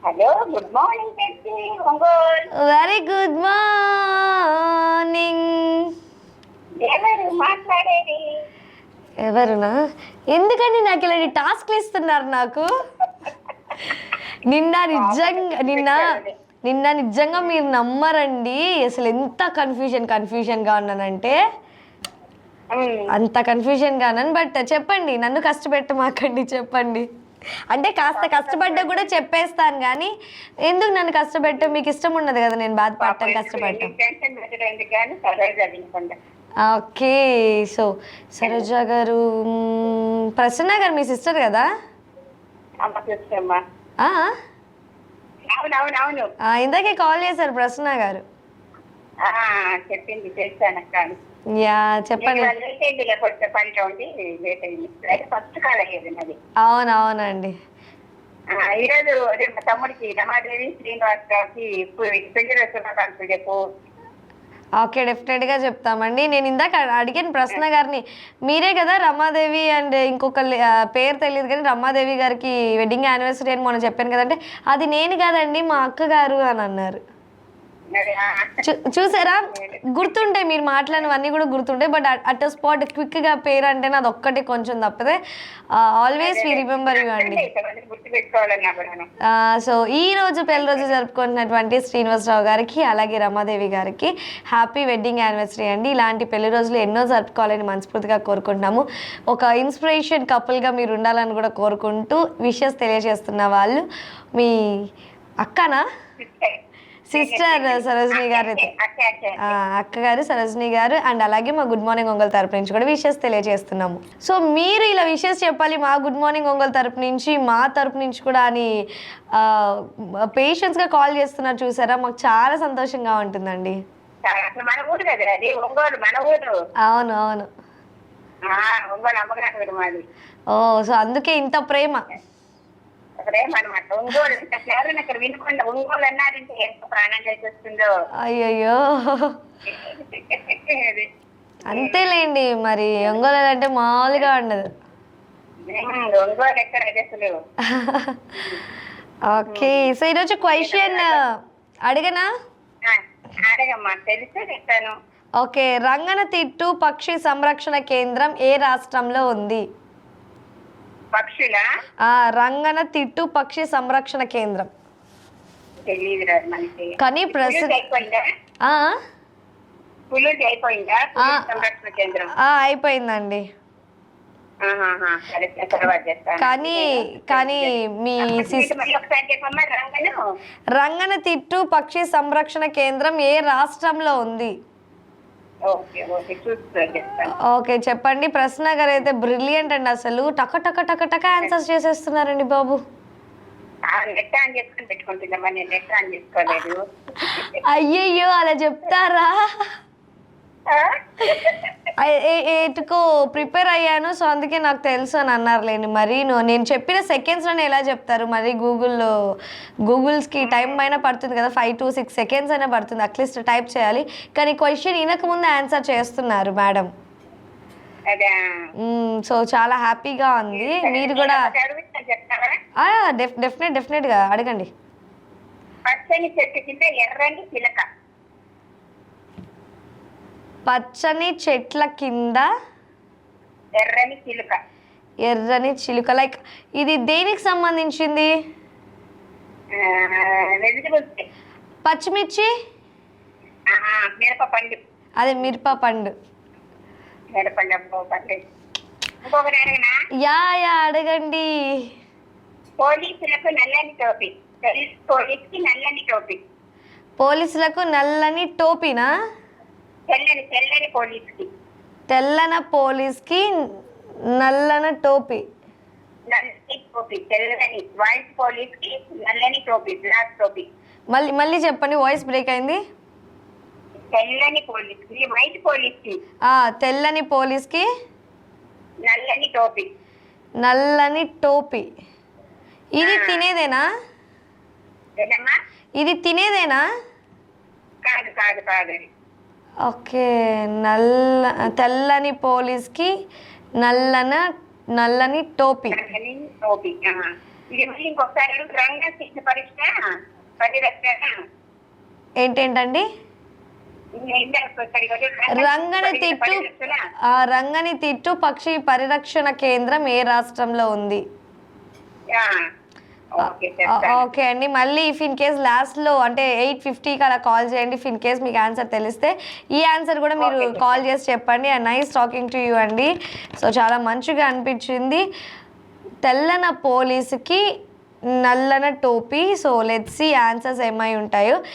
Hello, good morning Shakti Ongole. Very good morning. ఎవరు మాట్లాడేది? ఎవరునా? ఎందుకండి నాకు ఇలాంటి టాస్క్లు ఇస్తున్నారు నాకు? నిన్న నిజంగా మీరు నమ్మరండి, అసలు ఎంత కన్ఫ్యూజన్గా ఉన్నానంటే అంత కన్ఫ్యూజన్గా ఉన్నాను. బట్ చెప్పండి, నన్ను కష్టపెట్టమాకండి, చెప్పండి. అంటే కాస్త కష్టపడ్డా కూడా చెప్పేస్తాను, కానీ ఎందుకు నన్ను కష్టపెట్టడం? మీకు ఇష్టం ఉండదు కదా నేను బాధపడటం, కష్టపడటం. ఓకే, సో సరోజ గారు, ప్రసన్న గారు మీ సిస్టర్ కదా? ఇందాకే కాల్ చేశారు ప్రసన్న గారు. చెప్పింది, చేస్తానక్క. యా, చెప్పండి. అవునండి. ఈరోజు మా తమ్ముడికి రమాదేవి శ్రీనివాస్ గారికి పెళ్లి శుభాకాంక్షలు చెప్పు. ఓకే, డెఫినెట్గా చెప్తామండి. నేను ఇందాక అడిగిన ప్రశ్న గారిని, మీరే కదా రమాదేవి అండ్ ఇంకొక పేరు తెలియదు కానీ రమాదేవి గారికి వెడ్డింగ్ యానివర్సరీ అని మొన్న చెప్పాను కదంటే, అది నేను కాదండి మా అక్క గారు అని అన్నారు. చూసారా, గుర్తుంటాయి మీరు మాట్లాడినవన్నీ కూడా గుర్తుంటాయి. బట్ అట్ స్పాట్ క్విక్గా పేరు అంటే అది ఒక్కటి కొంచెం తప్పదే. ఆల్వేస్ వి రిమెంబర్ యూ అండి. సో ఈ రోజు పెళ్లి రోజు జరుపుకుంటున్నటువంటి శ్రీనివాసరావు గారికి అలాగే రమాదేవి గారికి హ్యాపీ వెడ్డింగ్ యానివర్సరీ అండి. ఇలాంటి పెళ్లి రోజులు ఎన్నో జరుపుకోవాలని మనస్ఫూర్తిగా కోరుకుంటున్నాము. ఒక ఇన్స్పిరేషన్ కపుల్గా మీరు ఉండాలని కూడా కోరుకుంటూ విషెస్ తెలియజేస్తున్న వాళ్ళు మీ అక్కనా? సిస్టర్ సరోజిని గారు, అక్కగారు సరోజిని గారు, అండ్ అలాగే మా గుడ్ మార్నింగ్ ఒంగోలు తరపు నుంచి కూడా విషెస్ తెలియజేస్తున్నాము. సో మీరు ఇలా విషెస్ చెప్పాలి మా గుడ్ మార్నింగ్ ఒంగోలు తరపు నుంచి, మా తరపు నుంచి కూడా అని పేషెన్స్గా కాల్ చేస్తున్నారు. చూసారా, మాకు చాలా సంతోషంగా ఉంటుందండి. అవును. ఓ, సో అందుకే ఇంత ప్రేమ. అయ్యయ్యో, అంతేలేండి, మరి ఒంగోలు అంటే మామూలుగా ఉండదు. ఓకే, సో ఈరోజు క్వశ్చన్ అడిగనా? ఓకే, రంగనతిట్టు పక్షి సంరక్షణ కేంద్రం ఏ రాష్ట్రంలో ఉంది? రంగనతిట్టు పక్షి సంరక్షణ కేంద్రం. కానీ అయిపోయిందండి. కానీ మీ రంగనతిట్టు పక్షి సంరక్షణ కేంద్రం ఏ రాష్ట్రంలో ఉంది? ఓకే, చెప్పండి. ప్రశ్న గారు అయితే బ్రిలియంట్ అండి, అసలు టక టక టక టక ఆన్సర్స్ చేసేస్తున్నారండి బాబు. అయ్యయ్యో, అలా చెప్తారా? ఎటుకో ప్రిపేర్ అయ్యాను, సో అందుకే నాకు తెలుసు అని అన్నారులేండి. మరి నేను చెప్పిన సెకండ్స్లోనే ఎలా చెప్తారు? మరి గూగుల్స్కి టైం అయినా పడుతుంది కదా, 5 to 6 seconds అయినా పడుతుంది అట్లీస్ట్ టైప్ చేయాలి. కానీ క్వశ్చన్ వినకముందు ఆన్సర్ చేస్తున్నారు మేడం. సో చాలా హ్యాపీగా ఉంది. మీరు కూడా డెఫినెట్గా అడగండి. పచ్చని చెట్టు కింద ఎర్రని చిలక. పచ్చని చెట్ల కింద ఎర్రని చిలుక. లైక్ ఇది దేనికి సంబంధించింది? పచ్చిమిర్చి, అదే మిరప పండు. యా అడగండి. పోలీసులకు నల్లని టోపీ. పోలీసులకు నల్లని టోపీనా? తెల్లన పోలీస్కి నల్లన టోపీ. మళ్ళీ చెప్పండి, వాయిస్ బ్రేక్ అయింది. తెల్లని పోలీస్కి నల్లని టోపీ. ఇది తినేదేనా? ఓకే, తెల్లని పోలీస్కి నల్లని టోపీ. ఇంకొకసారి రంగ శిక్ష పరీక్ష పరిరక్షణ ఏంటేంటండి? రంగని తిట్టు పక్షి పరిరక్షణ కేంద్రం ఏ రాష్ట్రంలో ఉంది? ఓకే అండి. మళ్ళీ ఇఫ్ ఇన్ కేస్ లాస్ట్లో అంటే 8:50కి అలా కాల్ చేయండి. ఇఫ్ ఇన్ కేస్ మీకు ఆన్సర్ తెలిస్తే ఈ ఆన్సర్ కూడా మీరు కాల్ చేసి చెప్పండి. And nice talking to you అండి. సో చాలా మంచిగా అనిపించింది. తెల్లన పోలీసుకి నల్లన టోపీ. సో లెట్స్ సీ ఆన్సర్స్ ఏమై ఉంటాయో.